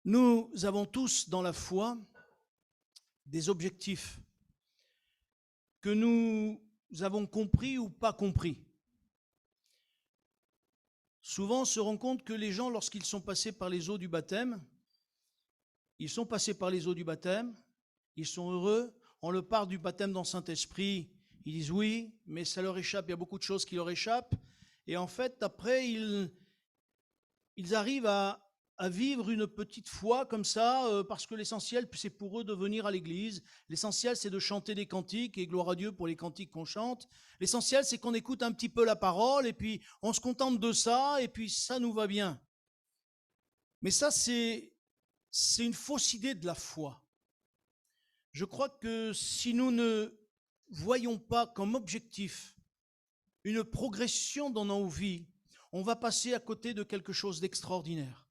Nous avons tous dans la foi des objectifs que nous avons compris ou pas compris. Souvent, on se rend compte que les gens, lorsqu'ils sont passés par les eaux du baptême, ils sont passés par les eaux du baptême, ils sont heureux, on leur parle du baptême dans le Saint-Esprit, ils disent oui, mais ça leur échappe, il y a beaucoup de choses qui leur échappent, et en fait, après, ils arrivent à vivre une petite foi comme ça, parce que l'essentiel, c'est pour eux de venir à l'église. L'essentiel, c'est de chanter des cantiques, et gloire à Dieu pour les cantiques qu'on chante. L'essentiel, c'est qu'on écoute un petit peu la parole, et puis on se contente de ça, et puis ça nous va bien. Mais ça, c'est une fausse idée de la foi. Je crois que si nous ne voyons pas comme objectif une progression dans nos vies, on va passer à côté de quelque chose d'extraordinaire.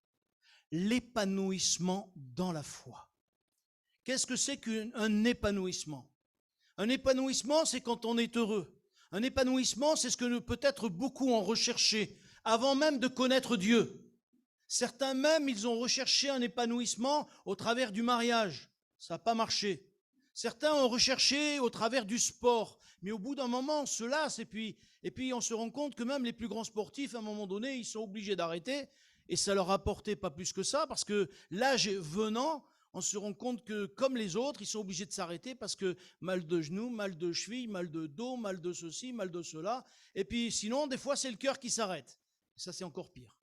L'épanouissement dans la foi. Qu'est-ce que c'est qu'un épanouissement? Un épanouissement, c'est quand on est heureux. Un épanouissement, c'est ce que peut-être beaucoup ont recherché avant même de connaître Dieu. Certains même, ils ont recherché un épanouissement au travers du mariage. Ça n'a pas marché. Certains ont recherché au travers du sport. Mais au bout d'un moment, on se lasse et puis on se rend compte que même les plus grands sportifs, à un moment donné, ils sont obligés d'arrêter. Et ça leur apportait pas plus que ça, parce que l'âge venant, on se rend compte que, comme les autres, ils sont obligés de s'arrêter parce que mal de genoux, mal de cheville, mal de dos, mal de ceci, mal de cela. Et puis sinon, des fois, c'est le cœur qui s'arrête. Ça, c'est encore pire.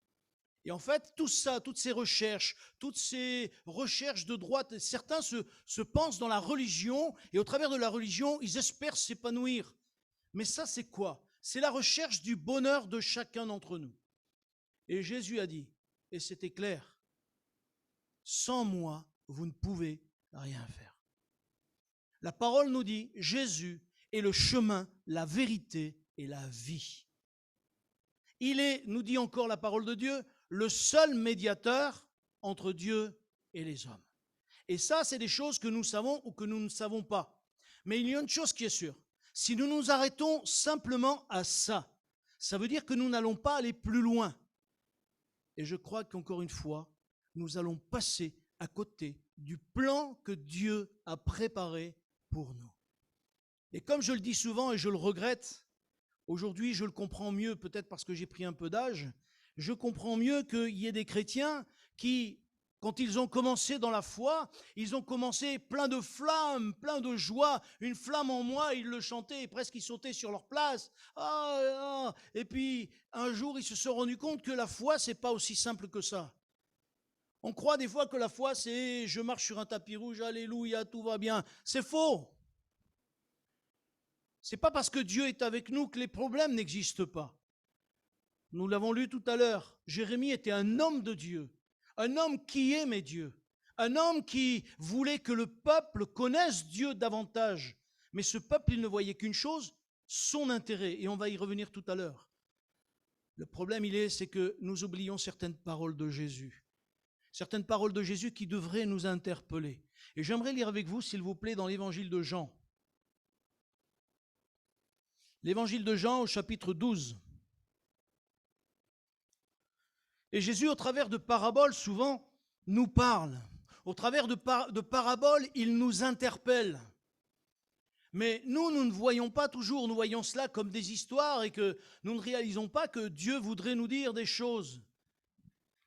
Et en fait, tout ça, toutes ces recherches de droite, certains se pensent dans la religion, et au travers de la religion, ils espèrent s'épanouir. Mais ça, c'est quoi? C'est la recherche du bonheur de chacun d'entre nous. Et Jésus a dit, et c'était clair, sans moi, vous ne pouvez rien faire. La parole nous dit, Jésus est le chemin, la vérité et la vie. Il est, nous dit encore la parole de Dieu, le seul médiateur entre Dieu et les hommes. Et ça, c'est des choses que nous savons ou que nous ne savons pas. Mais il y a une chose qui est sûre. Si nous nous arrêtons simplement à ça, ça veut dire que nous n'allons pas aller plus loin. Et je crois qu'encore une fois, nous allons passer à côté du plan que Dieu a préparé pour nous. Et comme je le dis souvent et je le regrette, aujourd'hui je le comprends mieux, peut-être parce que j'ai pris un peu d'âge, je comprends mieux qu'il y ait des chrétiens qui, quand ils ont commencé dans la foi, ils ont commencé plein de flammes, plein de joie, une flamme en moi, ils le chantaient, et presque ils sautaient sur leur place. Et puis un jour ils se sont rendus compte que la foi, c'est pas aussi simple que ça. On croit des fois que la foi, c'est je marche sur un tapis rouge, alléluia, tout va bien. C'est faux. C'est pas parce que Dieu est avec nous que les problèmes n'existent pas. Nous l'avons lu tout à l'heure. Jérémie était un homme de Dieu, un homme qui aimait Dieu, un homme qui voulait que le peuple connaisse Dieu davantage. Mais ce peuple, il ne voyait qu'une chose, son intérêt. Et on va y revenir tout à l'heure. Le problème, c'est que nous oublions certaines paroles de Jésus. Certaines paroles de Jésus qui devraient nous interpeller. Et j'aimerais lire avec vous, s'il vous plaît, dans l'évangile de Jean. L'évangile de Jean au chapitre 12. Et Jésus, au travers de paraboles, souvent, nous parle. Au travers de paraboles, il nous interpelle. Mais nous ne voyons pas toujours, nous voyons cela comme des histoires et que nous ne réalisons pas que Dieu voudrait nous dire des choses.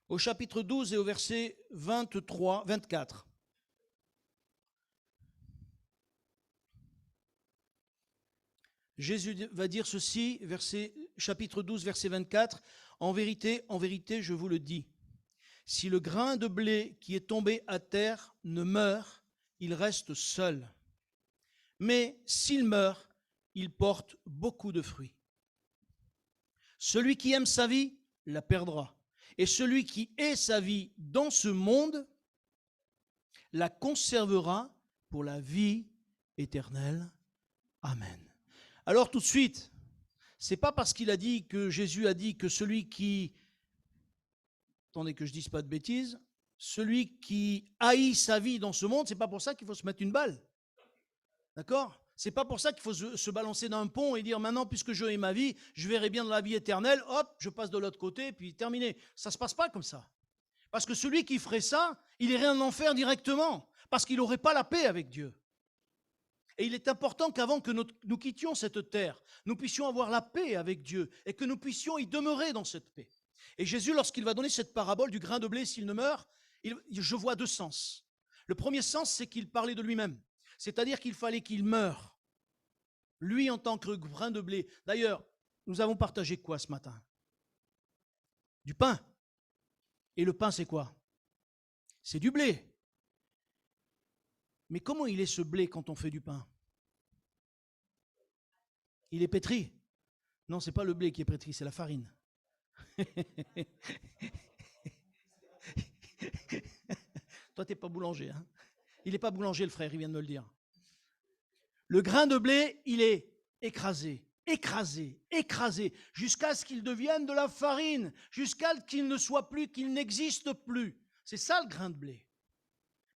Au chapitre 12 et au verset 24. Jésus va dire ceci, chapitre 12, verset 24. En vérité, je vous le dis, si le grain de blé qui est tombé à terre ne meurt, il reste seul. Mais s'il meurt, il porte beaucoup de fruits. Celui qui aime sa vie la perdra. Et celui qui hait sa vie dans ce monde la conservera pour la vie éternelle. Amen. Alors tout de suite, c'est pas parce qu'il a dit que Jésus a dit que celui qui, attendez que je dise pas de bêtises, celui qui haït sa vie dans ce monde, c'est pas pour ça qu'il faut se mettre une balle. D'accord? C'est pas pour ça qu'il faut se balancer d'un pont et dire maintenant, puisque je hais ma vie, je verrai bien dans la vie éternelle, hop, je passe de l'autre côté, puis terminé. Ça se passe pas comme ça. Parce que celui qui ferait ça, il irait en enfer directement, parce qu'il n'aurait pas la paix avec Dieu. Et il est important qu'avant que nous quittions cette terre, nous puissions avoir la paix avec Dieu et que nous puissions y demeurer dans cette paix. Et Jésus, lorsqu'il va donner cette parabole du grain de blé, s'il ne meurt, je vois deux sens. Le premier sens, c'est qu'il parlait de lui-même. C'est-à-dire qu'il fallait qu'il meure, lui en tant que grain de blé. D'ailleurs, nous avons partagé quoi ce matin? Du pain. Et le pain, c'est quoi? C'est du blé. Mais comment il est ce blé quand on fait du pain? Il est pétri. Non, ce n'est pas le blé qui est pétri, c'est la farine. Toi, tu n'es pas boulanger. Hein? Il n'est pas boulanger, le frère, il vient de me le dire. Le grain de blé, il est écrasé, écrasé, écrasé, jusqu'à ce qu'il devienne de la farine, jusqu'à ce qu'il ne soit plus, qu'il n'existe plus. C'est ça le grain de blé.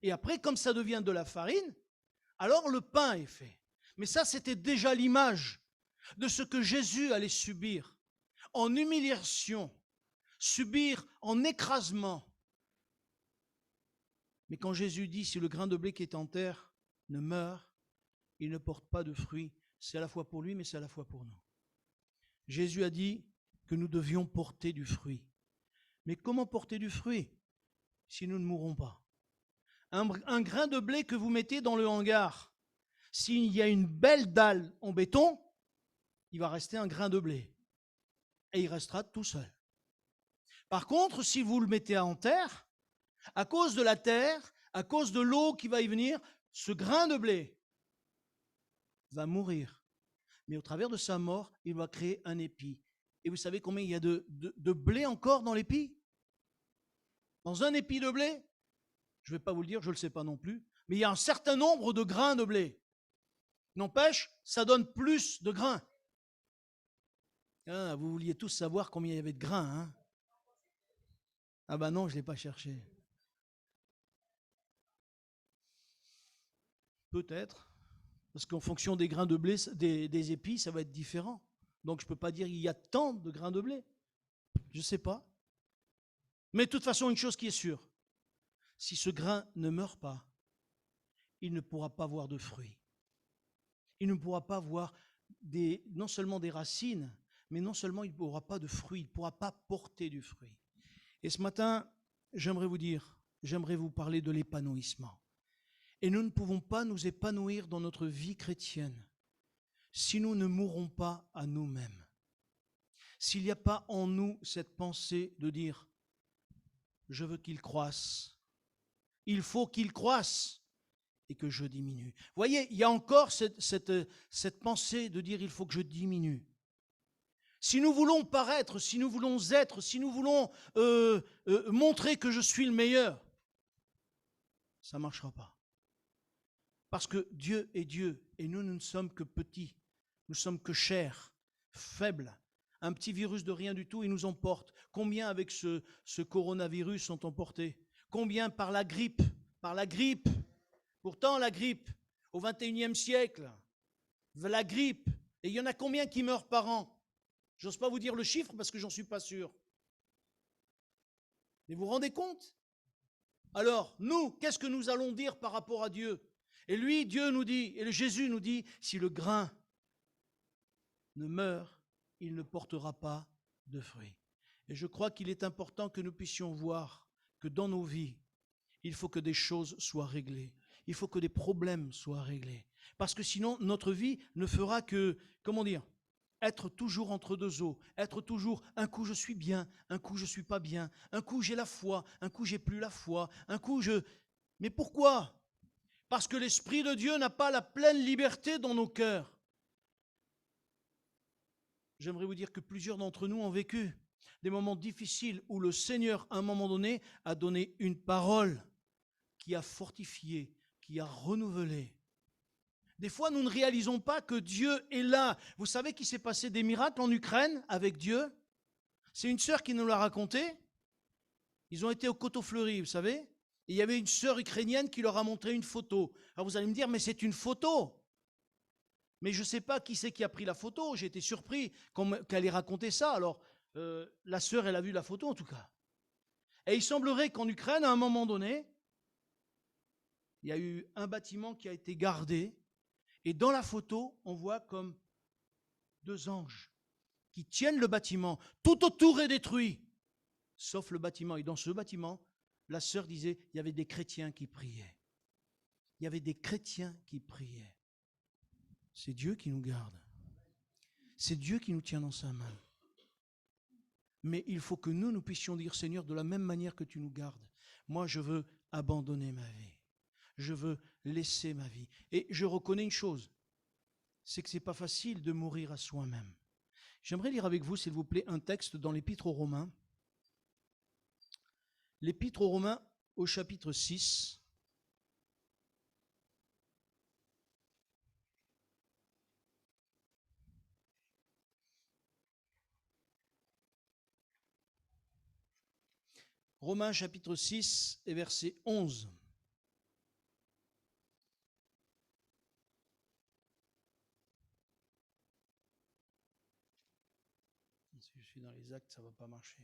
Et après, comme ça devient de la farine, alors le pain est fait. Mais ça, c'était déjà l'image de ce que Jésus allait subir en humiliation, subir en écrasement. Mais quand Jésus dit, si le grain de blé qui est en terre ne meurt, il ne porte pas de fruits, c'est à la fois pour lui, mais c'est à la fois pour nous. Jésus a dit que nous devions porter du fruit. Mais comment porter du fruit si nous ne mourrons pas? Un grain de blé que vous mettez dans le hangar, s'il y a une belle dalle en béton, il va rester un grain de blé. Et il restera tout seul. Par contre, si vous le mettez en terre, à cause de la terre, à cause de l'eau qui va y venir, ce grain de blé va mourir. Mais au travers de sa mort, il va créer un épi. Et vous savez combien il y a de blé encore dans l'épi? Dans un épi de blé, je ne vais pas vous le dire, je ne le sais pas non plus, mais il y a un certain nombre de grains de blé. N'empêche, ça donne plus de grains. Ah, vous vouliez tous savoir combien il y avait de grains, hein? Ah ben non, je ne l'ai pas cherché. Peut-être, parce qu'en fonction des grains de blé, des épis, ça va être différent. Donc je ne peux pas dire qu'il y a tant de grains de blé. Je ne sais pas. Mais de toute façon, une chose qui est sûre, si ce grain ne meurt pas, il ne pourra pas avoir de fruits. Il ne pourra pas avoir non seulement des racines, mais non seulement il ne pourra pas de fruits, il ne pourra pas porter du fruit. Et ce matin, j'aimerais vous parler de l'épanouissement. Et nous ne pouvons pas nous épanouir dans notre vie chrétienne si nous ne mourrons pas à nous-mêmes. S'il n'y a pas en nous cette pensée de dire « je veux qu'il croisse », il faut qu'il croisse et que je diminue. Vous voyez, il y a encore cette pensée de dire « il faut que je diminue ». Si nous voulons paraître, si nous voulons être, si nous voulons montrer que je suis le meilleur, ça ne marchera pas. Parce que Dieu est Dieu et nous ne sommes que petits, nous sommes que chairs, faibles. Un petit virus de rien du tout, il nous emporte. Combien avec ce coronavirus sont emportés? Combien par la grippe? Par la grippe. Pourtant, la grippe, au XXIe siècle, la grippe, et il y en a combien qui meurent par an? J'ose pas vous dire le chiffre parce que j'en suis pas sûr. Mais vous vous rendez compte? Alors, nous, qu'est-ce que nous allons dire par rapport à Dieu? Et lui, Dieu nous dit, et Jésus nous dit, si le grain ne meurt, il ne portera pas de fruits. Et je crois qu'il est important que nous puissions voir que dans nos vies, il faut que des choses soient réglées. Il faut que des problèmes soient réglés. Parce que sinon, notre vie ne fera que, être toujours entre deux eaux, être toujours, un coup je suis bien, un coup je suis pas bien, un coup j'ai la foi, un coup j'ai plus la foi, un coup je... Mais pourquoi? Parce que l'Esprit de Dieu n'a pas la pleine liberté dans nos cœurs. J'aimerais vous dire que plusieurs d'entre nous ont vécu des moments difficiles où le Seigneur, à un moment donné, a donné une parole qui a fortifié, qui a renouvelé. Des fois, nous ne réalisons pas que Dieu est là. Vous savez qu'il s'est passé des miracles en Ukraine avec Dieu? C'est une sœur qui nous l'a raconté. Ils ont été au Coteau-Fleury, vous savez? Et il y avait une sœur ukrainienne qui leur a montré une photo. Alors vous allez me dire, mais c'est une photo. Mais je ne sais pas qui c'est qui a pris la photo. J'ai été surpris qu'elle ait raconté ça. Alors, la sœur, elle a vu la photo en tout cas. Et il semblerait qu'en Ukraine, à un moment donné, il y a eu un bâtiment qui a été gardé. Et dans la photo, on voit comme deux anges qui tiennent le bâtiment. Tout autour est détruit, sauf le bâtiment. Et dans ce bâtiment, la sœur disait, il y avait des chrétiens qui priaient. Il y avait des chrétiens qui priaient. C'est Dieu qui nous garde. C'est Dieu qui nous tient dans sa main. Mais il faut que nous puissions dire, Seigneur, de la même manière que tu nous gardes, moi je veux abandonner ma vie. Je veux laisser ma vie. Et je reconnais une chose, c'est que ce n'est pas facile de mourir à soi-même. J'aimerais lire avec vous, s'il vous plaît, un texte dans l'Épître aux Romains. L'Épître aux Romains au chapitre 6. Romains chapitre 6 et verset 11. Si je suis dans les actes, ça ne va pas marcher.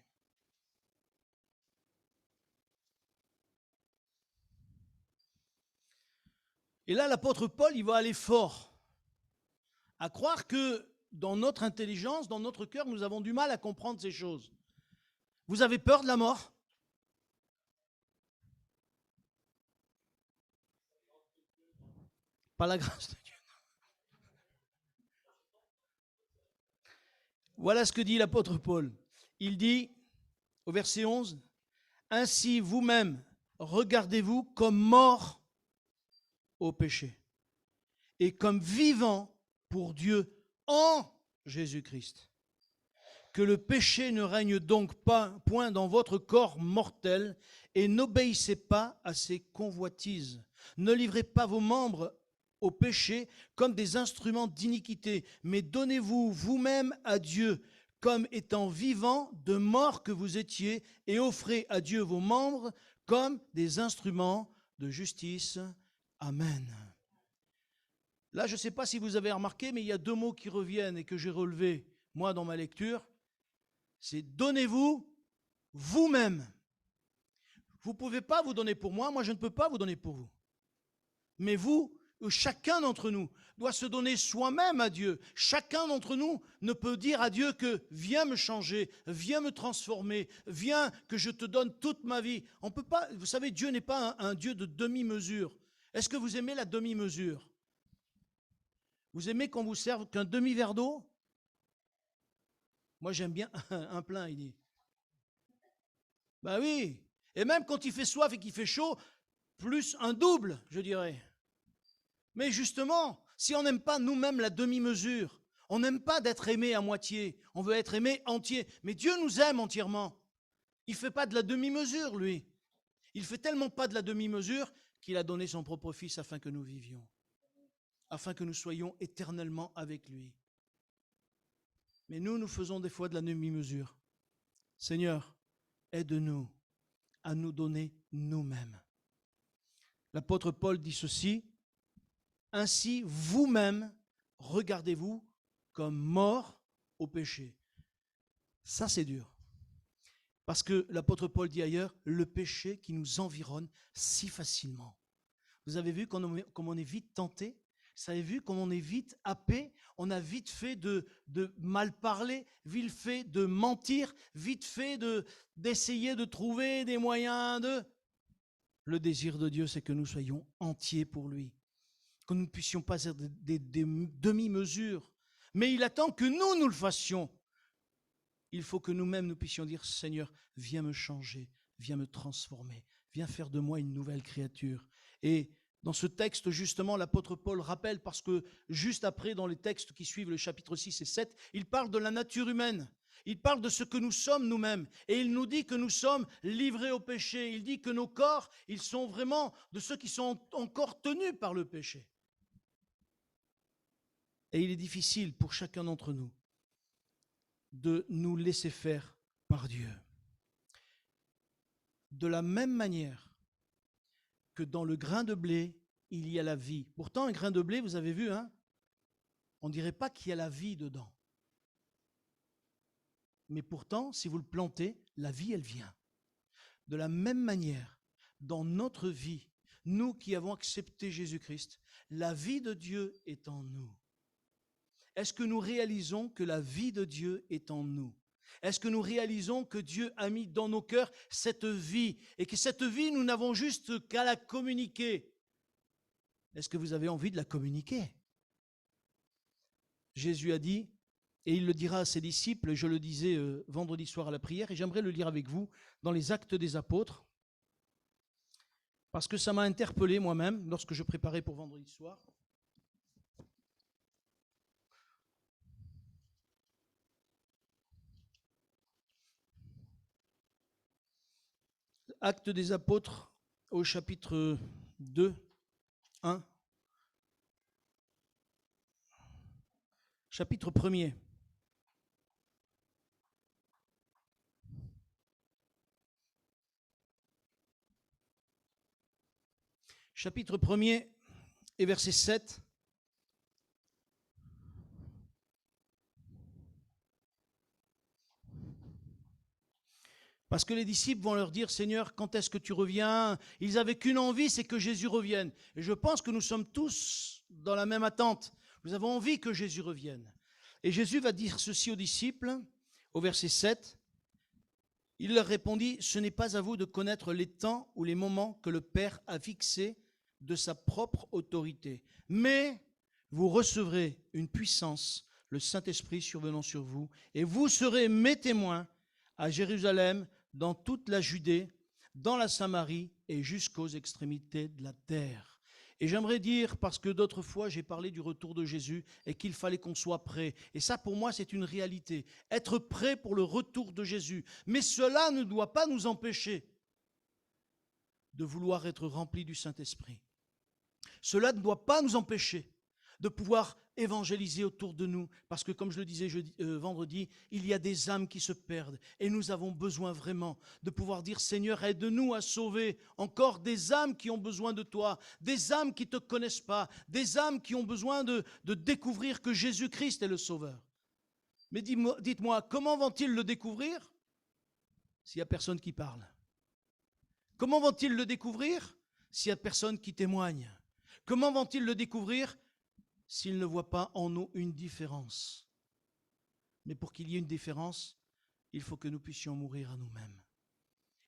Et là, l'apôtre Paul, il va aller fort, à croire que dans notre intelligence, dans notre cœur, nous avons du mal à comprendre ces choses. Vous avez peur de la mort ? Par la grâce de Dieu. Voilà ce que dit l'apôtre Paul. Il dit, au verset 11, « Ainsi vous-même, regardez-vous comme morts au péché et comme vivants pour Dieu en Jésus-Christ. Que le péché ne règne donc point dans votre corps mortel et n'obéissez pas à ses convoitises. Ne livrez pas vos membres au péché comme des instruments d'iniquité, mais donnez-vous vous-même à Dieu comme étant vivants de mort que vous étiez et offrez à Dieu vos membres comme des instruments de justice. Amen. » Là, je ne sais pas si vous avez remarqué, mais il y a deux mots qui reviennent et que j'ai relevés, moi, dans ma lecture. C'est « donnez-vous vous-même ». Vous ne pouvez pas vous donner pour moi, moi je ne peux pas vous donner pour vous. Mais vous, chacun d'entre nous doit se donner soi-même à Dieu. Chacun d'entre nous ne peut dire à Dieu que « viens me changer, viens me transformer, viens que je te donne toute ma vie ». On peut pas, vous savez, Dieu n'est pas un Dieu de demi-mesure. Est-ce que vous aimez la demi-mesure ? Vous aimez qu'on vous serve qu'un demi-verre d'eau ? Moi, j'aime bien un plein, il dit. Ben oui. Et même quand il fait soif et qu'il fait chaud, plus un double, je dirais. Mais justement, si on n'aime pas nous-mêmes la demi-mesure, on n'aime pas d'être aimé à moitié, on veut être aimé entier. Mais Dieu nous aime entièrement. Il ne fait pas de la demi-mesure, lui. Il ne fait tellement pas de la demi-mesure qu'il a donné son propre Fils afin que nous vivions, afin que nous soyons éternellement avec lui. Mais nous faisons des fois de la demi-mesure. Seigneur, aide-nous à nous donner nous-mêmes. L'apôtre Paul dit ceci, « Ainsi, vous-même, regardez-vous comme morts au péché. » Ça, c'est dur. Parce que l'apôtre Paul dit ailleurs, le péché qui nous environne si facilement. Vous avez vu comme on est vite tenté ? Vous avez vu comme on est vite happé, on a vite fait de mal parler, vite fait de mentir, vite fait d'essayer de trouver des moyens de... Le désir de Dieu, c'est que nous soyons entiers pour lui, que nous ne puissions pas faire des demi-mesures. Mais il attend que nous le fassions. Il faut que nous-mêmes nous puissions dire, Seigneur, viens me changer, viens me transformer, viens faire de moi une nouvelle créature. Et dans ce texte, justement, l'apôtre Paul rappelle, parce que juste après, dans les textes qui suivent le chapitre 6 et 7, il parle de la nature humaine. Il parle de ce que nous sommes nous-mêmes. Et il nous dit que nous sommes livrés au péché. Il dit que nos corps, ils sont vraiment de ceux qui sont encore tenus par le péché. Et il est difficile pour chacun d'entre nous de nous laisser faire par Dieu. De la même manière que dans le grain de blé, il y a la vie. Pourtant, un grain de blé, vous avez vu, hein, on ne dirait pas qu'il y a la vie dedans. Mais pourtant, si vous le plantez, la vie, elle vient. De la même manière, dans notre vie, nous qui avons accepté Jésus-Christ, la vie de Dieu est en nous. Est-ce que nous réalisons que la vie de Dieu est en nous? Est-ce que nous réalisons que Dieu a mis dans nos cœurs cette vie et que cette vie, nous n'avons juste qu'à la communiquer? Est-ce que vous avez envie de la communiquer? Jésus a dit, et il le dira à ses disciples, je le disais vendredi soir à la prière, et j'aimerais le lire avec vous dans les Actes des Apôtres, parce que ça m'a interpellé moi-même lorsque je préparais pour vendredi soir. Actes des Apôtres au chapitre 2, 1. Chapitre 1er. Chapitre 1er et verset 7. Parce que les disciples vont leur dire, Seigneur, quand est-ce que tu reviens? Ils n'avaient qu'une envie, c'est que Jésus revienne. Et je pense que nous sommes tous dans la même attente. Nous avons envie que Jésus revienne. Et Jésus va dire ceci aux disciples, au verset 7. Il leur répondit, ce n'est pas à vous de connaître les temps ou les moments que le Père a fixés de sa propre autorité. Mais vous recevrez une puissance, le Saint-Esprit survenant sur vous, et vous serez mes témoins à Jérusalem, dans toute la Judée, dans la Samarie et jusqu'aux extrémités de la terre. Et j'aimerais dire, parce que d'autres fois j'ai parlé du retour de Jésus et qu'il fallait qu'on soit prêt. Et ça pour moi c'est une réalité, être prêt pour le retour de Jésus. Mais cela ne doit pas nous empêcher de vouloir être remplis du Saint-Esprit. Cela ne doit pas nous empêcher de pouvoir évangéliser autour de nous, parce que comme je le disais vendredi, il y a des âmes qui se perdent et nous avons besoin vraiment de pouvoir dire Seigneur, aide-nous à sauver encore des âmes qui ont besoin de toi, des âmes qui ne te connaissent pas, des âmes qui ont besoin de découvrir que Jésus-Christ est le Sauveur. Mais dites-moi, comment vont-ils le découvrir s'il n'y a personne qui parle? Comment vont-ils le découvrir s'il n'y a personne qui témoigne? Comment vont-ils le découvrir s'ils ne voient pas en nous une différence? Mais pour qu'il y ait une différence, il faut que nous puissions mourir à nous-mêmes.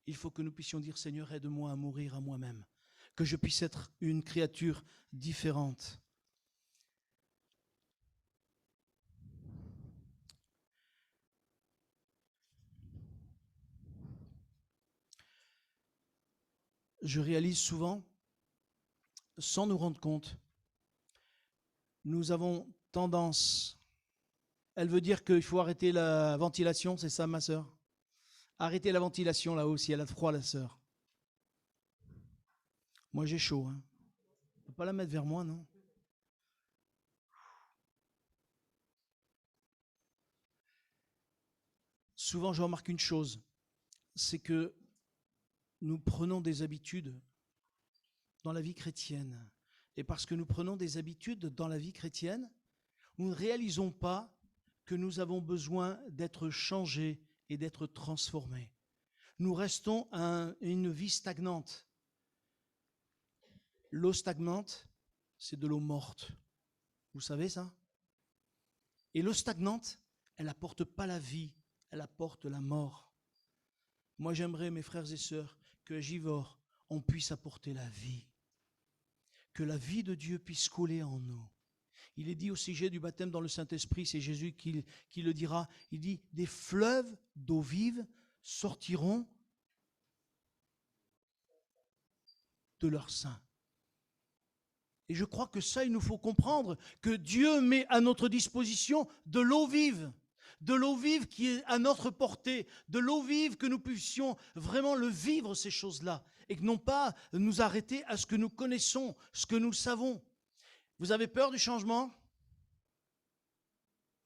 Il faut que nous puissions dire, Seigneur, aide-moi à mourir à moi-même, que je puisse être une créature différente. Je réalise souvent, sans nous rendre compte, nous avons tendance, elle veut dire qu'il faut arrêter la ventilation, c'est ça ma sœur? Arrêtez la ventilation là-haut si elle a froid la sœur. Moi j'ai chaud, hein. On ne peut pas la mettre vers moi, non? Souvent je remarque une chose, c'est que nous prenons des habitudes dans la vie chrétienne. Et parce que nous prenons des habitudes dans la vie chrétienne, nous ne réalisons pas que nous avons besoin d'être changés et d'être transformés. Nous restons à une vie stagnante. L'eau stagnante, c'est de l'eau morte. Vous savez ça? Et l'eau stagnante, elle n'apporte pas la vie, elle apporte la mort. Moi, j'aimerais, mes frères et sœurs, qu'à Givors, on puisse apporter la vie. Que la vie de Dieu puisse couler en nous. Il est dit au sujet du baptême dans le Saint-Esprit, c'est Jésus qui le dira, il dit, des fleuves d'eau vive sortiront de leur sein. Et je crois que ça, il nous faut comprendre que Dieu met à notre disposition de l'eau vive qui est à notre portée, de l'eau vive que nous puissions vraiment le vivre, ces choses-là, et que non pas nous arrêter à ce que nous connaissons, ce que nous savons. Vous avez peur du changement?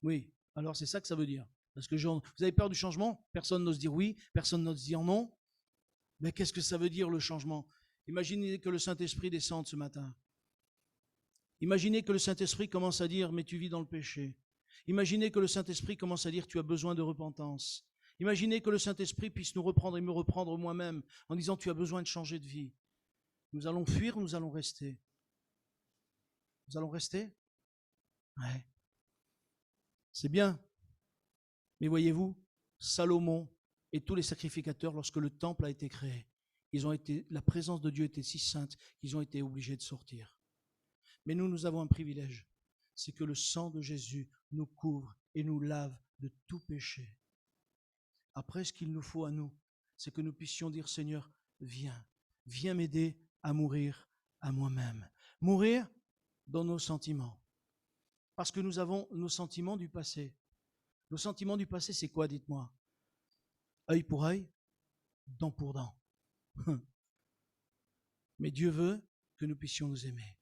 Oui, alors c'est ça que ça veut dire. Parce que vous avez peur du changement? Personne n'ose dire oui, personne n'ose dire non. Mais qu'est-ce que ça veut dire le changement? Imaginez que le Saint-Esprit descende ce matin. Imaginez que le Saint-Esprit commence à dire, mais tu vis dans le péché. Imaginez que le Saint-Esprit commence à dire, tu as besoin de repentance. Imaginez que le Saint-Esprit puisse nous reprendre et me reprendre moi-même en disant tu as besoin de changer de vie. Nous allons fuir, nous allons rester. Nous allons rester? Ouais. C'est bien. Mais voyez-vous, Salomon et tous les sacrificateurs, lorsque le temple a été créé, la présence de Dieu était si sainte qu'ils ont été obligés de sortir. Mais nous avons un privilège, c'est que le sang de Jésus nous couvre et nous lave de tout péché. Après, ce qu'il nous faut à nous, c'est que nous puissions dire, Seigneur, viens m'aider à mourir à moi-même. Mourir dans nos sentiments. Parce que nous avons nos sentiments du passé. Nos sentiments du passé, c'est quoi, dites-moi? Œil pour œil, dent pour dent. Mais Dieu veut que nous puissions nous aimer.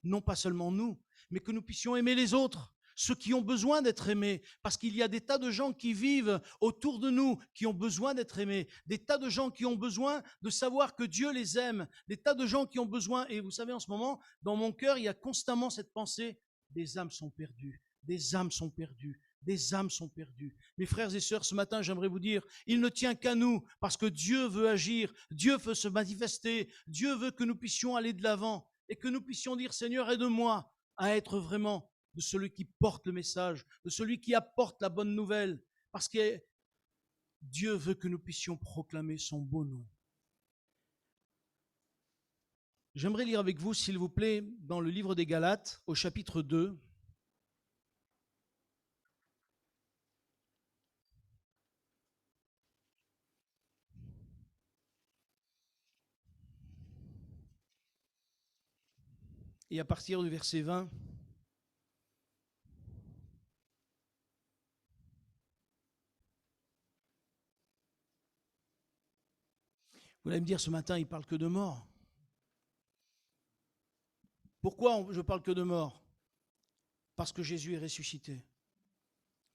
Non pas seulement nous, mais que nous puissions aimer les autres, ceux qui ont besoin d'être aimés, parce qu'il y a des tas de gens qui vivent autour de nous, qui ont besoin d'être aimés, des tas de gens qui ont besoin de savoir que Dieu les aime, des tas de gens qui ont besoin, et vous savez, en ce moment, dans mon cœur, il y a constamment cette pensée, des âmes sont perdues, des âmes sont perdues, des âmes sont perdues. Mes frères et sœurs, ce matin, j'aimerais vous dire, il ne tient qu'à nous, parce que Dieu veut agir, Dieu veut se manifester, Dieu veut que nous puissions aller de l'avant, et que nous puissions dire, Seigneur, aide-moi à être vraiment de celui qui porte le message, de celui qui apporte la bonne nouvelle, parce que Dieu veut que nous puissions proclamer son beau nom. J'aimerais lire avec vous, s'il vous plaît, dans le livre des Galates, au chapitre 2. Et à partir du verset 20, vous allez me dire, ce matin, il ne parle que de mort. Pourquoi je parle que de mort? Parce que Jésus est ressuscité.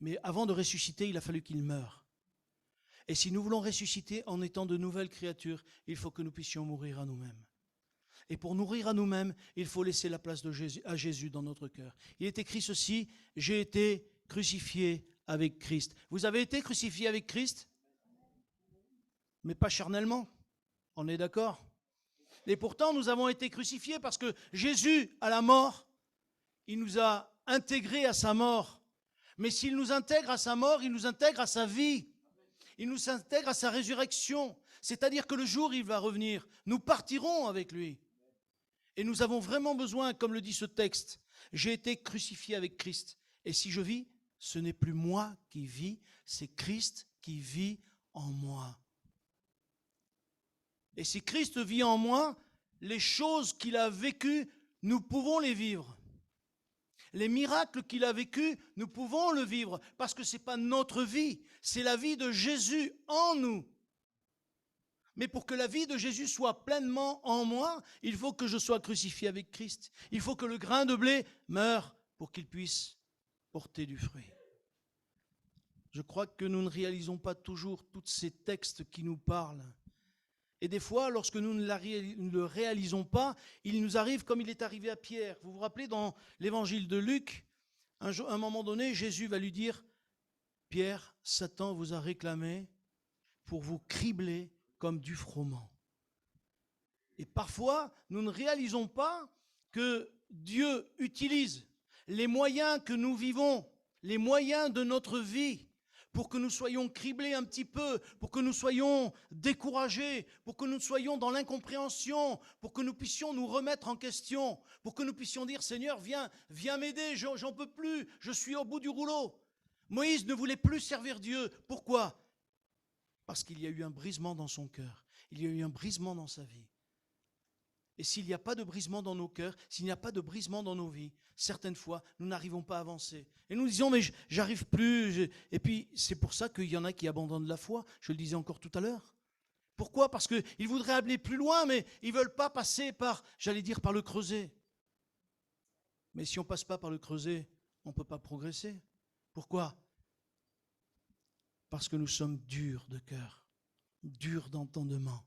Mais avant de ressusciter, il a fallu qu'il meure. Et si nous voulons ressusciter en étant de nouvelles créatures, il faut que nous puissions mourir à nous-mêmes. Et pour nourrir à nous-mêmes, il faut laisser la place à Jésus dans notre cœur. Il est écrit ceci, j'ai été crucifié avec Christ. Vous avez été crucifié avec Christ? Mais pas charnellement. On est d'accord? Et pourtant, nous avons été crucifiés parce que Jésus, à la mort, il nous a intégrés à sa mort. Mais s'il nous intègre à sa mort, il nous intègre à sa vie. Il nous intègre à sa résurrection. C'est-à-dire que le jour où il va revenir, nous partirons avec lui. Et nous avons vraiment besoin, comme le dit ce texte, j'ai été crucifié avec Christ. Et si je vis, ce n'est plus moi qui vis, c'est Christ qui vit en moi. Et si Christ vit en moi, les choses qu'il a vécues, nous pouvons les vivre. Les miracles qu'il a vécus, nous pouvons le vivre, parce que ce n'est pas notre vie, c'est la vie de Jésus en nous. Mais pour que la vie de Jésus soit pleinement en moi, il faut que je sois crucifié avec Christ. Il faut que le grain de blé meure pour qu'il puisse porter du fruit. Je crois que nous ne réalisons pas toujours tous ces textes qui nous parlent. Et des fois, lorsque nous ne le réalisons pas, il nous arrive comme il est arrivé à Pierre. Vous vous rappelez dans l'évangile de Luc, à un moment donné, Jésus va lui dire, Pierre, Satan vous a réclamé pour vous cribler comme du froment. Et parfois, nous ne réalisons pas que Dieu utilise les moyens que nous vivons, les moyens de notre vie, pour que nous soyons criblés un petit peu, pour que nous soyons découragés, pour que nous soyons dans l'incompréhension, pour que nous puissions nous remettre en question, pour que nous puissions dire, Seigneur, viens m'aider, j'en peux plus, je suis au bout du rouleau. Moïse ne voulait plus servir Dieu. Pourquoi ? Parce qu'il y a eu un brisement dans son cœur. Il y a eu un brisement dans sa vie. Et s'il n'y a pas de brisement dans nos cœurs, s'il n'y a pas de brisement dans nos vies, certaines fois, nous n'arrivons pas à avancer. Et nous disons, mais j'arrive plus. Et puis, c'est pour ça qu'il y en a qui abandonnent la foi. Je le disais encore tout à l'heure. Pourquoi ? Parce qu'ils voudraient aller plus loin, mais ils ne veulent pas passer par, j'allais dire, par le creuset. Mais si on ne passe pas par le creuset, on ne peut pas progresser. Pourquoi ? Parce que nous sommes durs de cœur, durs d'entendement.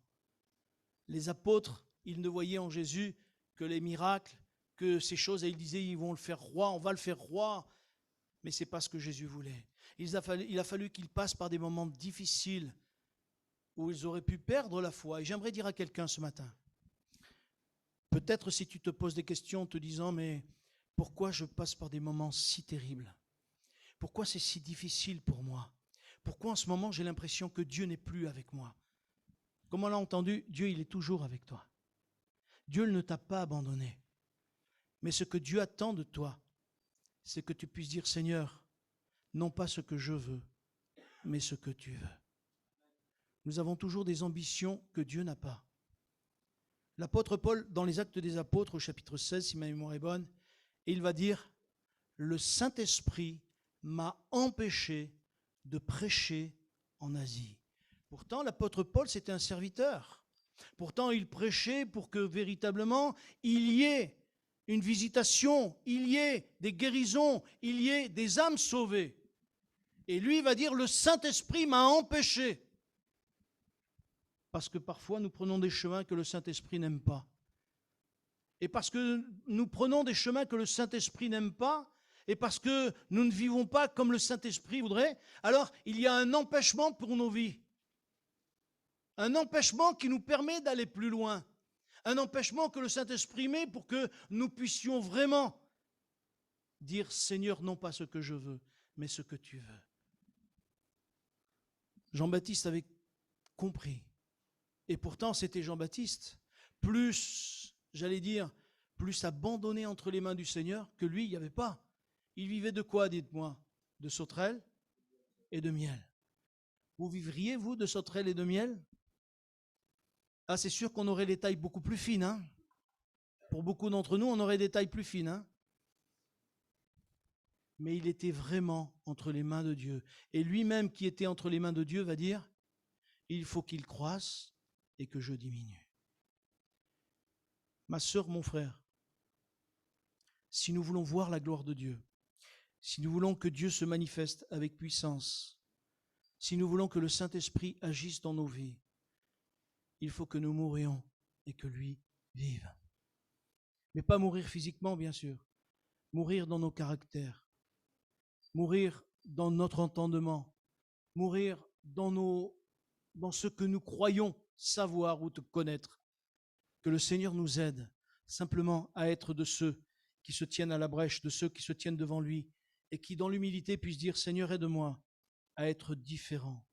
Les apôtres, ils ne voyaient en Jésus que les miracles, que ces choses, et ils disaient, ils vont le faire roi, on va le faire roi. Mais ce n'est pas ce que Jésus voulait. Il a fallu qu'ils passent par des moments difficiles où ils auraient pu perdre la foi. Et j'aimerais dire à quelqu'un ce matin, peut-être si tu te poses des questions en te disant, mais pourquoi je passe par des moments si terribles? Pourquoi c'est si difficile pour moi? Pourquoi en ce moment j'ai l'impression que Dieu n'est plus avec moi? Comme on l'a entendu, Dieu il est toujours avec toi. Dieu ne t'a pas abandonné. Mais ce que Dieu attend de toi, c'est que tu puisses dire, Seigneur, non pas ce que je veux, mais ce que tu veux. Nous avons toujours des ambitions que Dieu n'a pas. L'apôtre Paul, dans les Actes des Apôtres, au chapitre 16, si ma mémoire est bonne, il va dire, le Saint-Esprit m'a empêché de prêcher en Asie. Pourtant, l'apôtre Paul, c'était un serviteur. Pourtant, il prêchait pour que véritablement, il y ait une visitation, il y ait des guérisons, il y ait des âmes sauvées. Et lui, il va dire, le Saint-Esprit m'a empêché. Parce que parfois, nous prenons des chemins que le Saint-Esprit n'aime pas. Et parce que nous prenons des chemins que le Saint-Esprit n'aime pas, et parce que nous ne vivons pas comme le Saint-Esprit voudrait, alors il y a un empêchement pour nos vies. Un empêchement qui nous permet d'aller plus loin. Un empêchement que le Saint-Esprit met pour que nous puissions vraiment dire, Seigneur, non pas ce que je veux, mais ce que tu veux. Jean-Baptiste avait compris. Et pourtant, c'était Jean-Baptiste, plus, j'allais dire, plus abandonné entre les mains du Seigneur que lui, il n'y avait pas. Il vivait de quoi, dites-moi? De sauterelles et de miel. Vous vivriez, vous, de sauterelles et de miel? Ah, c'est sûr qu'on aurait les tailles beaucoup plus fines. Hein? Pour beaucoup d'entre nous, on aurait des tailles plus fines. Hein? Mais il était vraiment entre les mains de Dieu. Et lui-même qui était entre les mains de Dieu va dire, il faut qu'il croisse et que je diminue. Ma sœur, mon frère, si nous voulons voir la gloire de Dieu, si nous voulons que Dieu se manifeste avec puissance, si nous voulons que le Saint-Esprit agisse dans nos vies, il faut que nous mourions et que lui vive. Mais pas mourir physiquement, bien sûr. Mourir dans nos caractères. Mourir dans notre entendement. Mourir dans ce que nous croyons savoir ou te connaître. Que le Seigneur nous aide simplement à être de ceux qui se tiennent à la brèche, de ceux qui se tiennent devant lui et qui dans l'humilité puissent dire, Seigneur, aide-moi à être différent.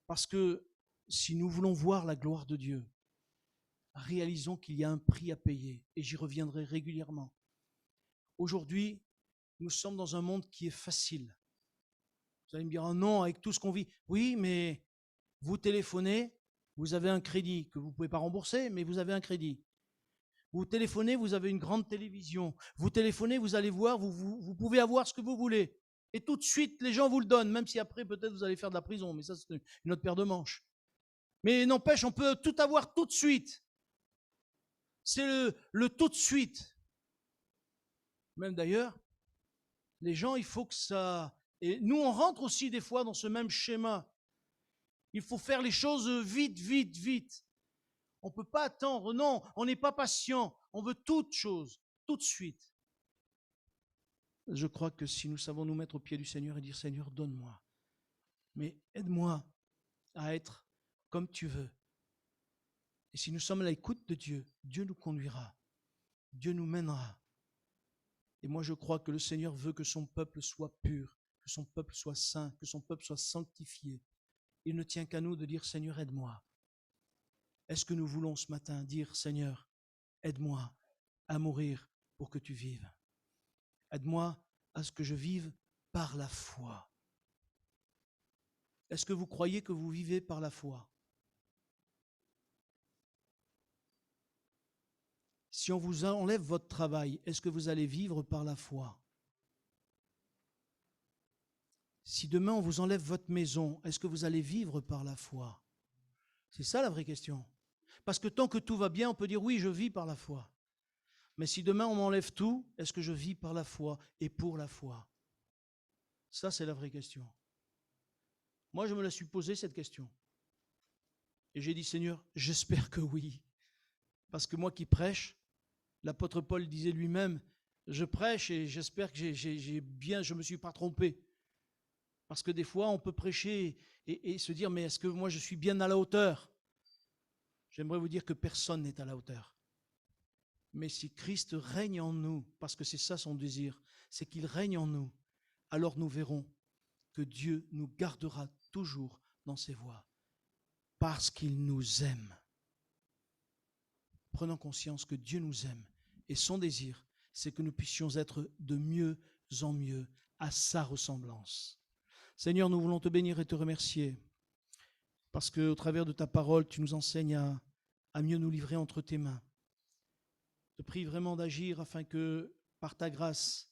Parce que si nous voulons voir la gloire de Dieu, réalisons qu'il y a un prix à payer, et j'y reviendrai régulièrement. Aujourd'hui, nous sommes dans un monde qui est facile. Vous allez me dire, oh non, avec tout ce qu'on vit. Oui, mais vous téléphonez, vous avez un crédit que vous ne pouvez pas rembourser, mais vous avez un crédit. Vous téléphonez, vous avez une grande télévision. Vous téléphonez, vous allez voir, vous pouvez avoir ce que vous voulez. Et tout de suite, les gens vous le donnent, même si après, peut-être, vous allez faire de la prison. Mais ça, c'est une autre paire de manches. Mais n'empêche, on peut tout avoir tout de suite. C'est le tout de suite. Même d'ailleurs, les gens, il faut que ça... Et nous, on rentre aussi des fois dans ce même schéma. Il faut faire les choses vite, vite, vite. On ne peut pas attendre, non, on n'est pas patient. On veut toute chose, tout de suite. Je crois que si nous savons nous mettre au pied du Seigneur et dire, Seigneur, donne-moi, mais aide-moi à être comme tu veux. Et si nous sommes à l'écoute de Dieu, Dieu nous conduira, Dieu nous mènera. Et moi, je crois que le Seigneur veut que son peuple soit pur, que son peuple soit saint, que son peuple soit sanctifié. Il ne tient qu'à nous de dire, Seigneur, aide-moi. Est-ce que nous voulons ce matin dire, Seigneur, aide-moi à mourir pour que tu vives. Aide-moi à ce que je vive par la foi. Est-ce que vous croyez que vous vivez par la foi? Si on vous enlève votre travail, est-ce que vous allez vivre par la foi? Si demain on vous enlève votre maison, est-ce que vous allez vivre par la foi? C'est ça la vraie question. Parce que tant que tout va bien, on peut dire oui, je vis par la foi. Mais si demain on m'enlève tout, est-ce que je vis par la foi et pour la foi? Ça, c'est la vraie question. Moi, je me la suis posée, cette question. Et j'ai dit, Seigneur, j'espère que oui. Parce que moi qui prêche, l'apôtre Paul disait lui-même, je prêche et j'espère que je me suis pas trompé. Parce que des fois, on peut prêcher et se dire, mais est-ce que moi je suis bien à la hauteur? J'aimerais vous dire que personne n'est à la hauteur. Mais si Christ règne en nous, parce que c'est ça son désir, c'est qu'il règne en nous, alors nous verrons que Dieu nous gardera toujours dans ses voies, parce qu'il nous aime. Prenons conscience que Dieu nous aime, et son désir, c'est que nous puissions être de mieux en mieux à sa ressemblance. Seigneur, nous voulons te bénir et te remercier, parce qu'au travers de ta parole, tu nous enseignes à mieux nous livrer entre tes mains. Je te prie vraiment d'agir afin que, par ta grâce,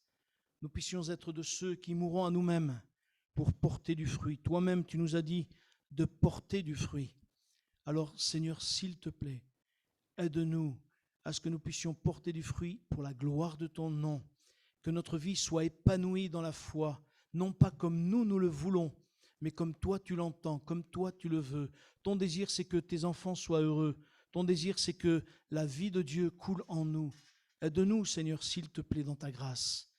nous puissions être de ceux qui mourront à nous-mêmes pour porter du fruit. Toi-même, tu nous as dit de porter du fruit. Alors, Seigneur, s'il te plaît, aide-nous à ce que nous puissions porter du fruit pour la gloire de ton nom, que notre vie soit épanouie dans la foi, non pas comme nous le voulons, mais comme toi tu l'entends, comme toi tu le veux. Ton désir, c'est que tes enfants soient heureux. Ton désir, c'est que la vie de Dieu coule en nous. Aide-nous, Seigneur, s'il te plaît, dans ta grâce,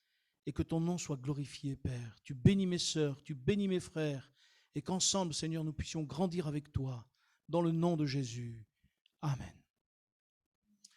et que ton nom soit glorifié, Père. Tu bénis mes sœurs, tu bénis mes frères, et qu'ensemble, Seigneur, nous puissions grandir avec toi, dans le nom de Jésus. Amen.